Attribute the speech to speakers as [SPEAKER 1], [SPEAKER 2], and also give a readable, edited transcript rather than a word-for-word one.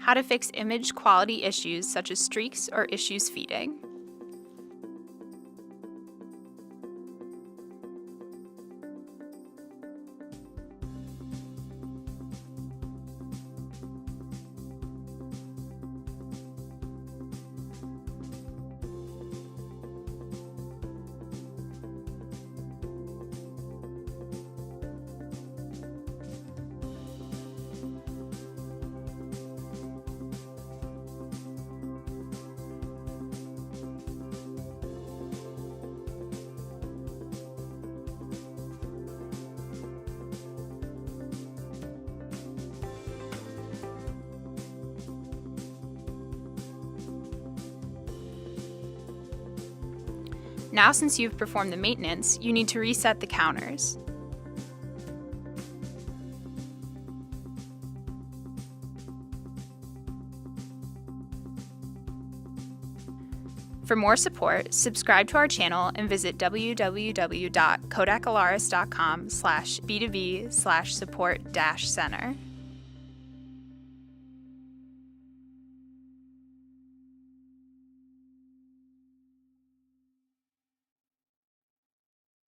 [SPEAKER 1] how to fix image quality issues such as streaks or issues feeding. Now, since you've performed the maintenance, you need to reset the counters. For more support, subscribe to our channel and visit www.kodakalaris.com/b2b/support-center.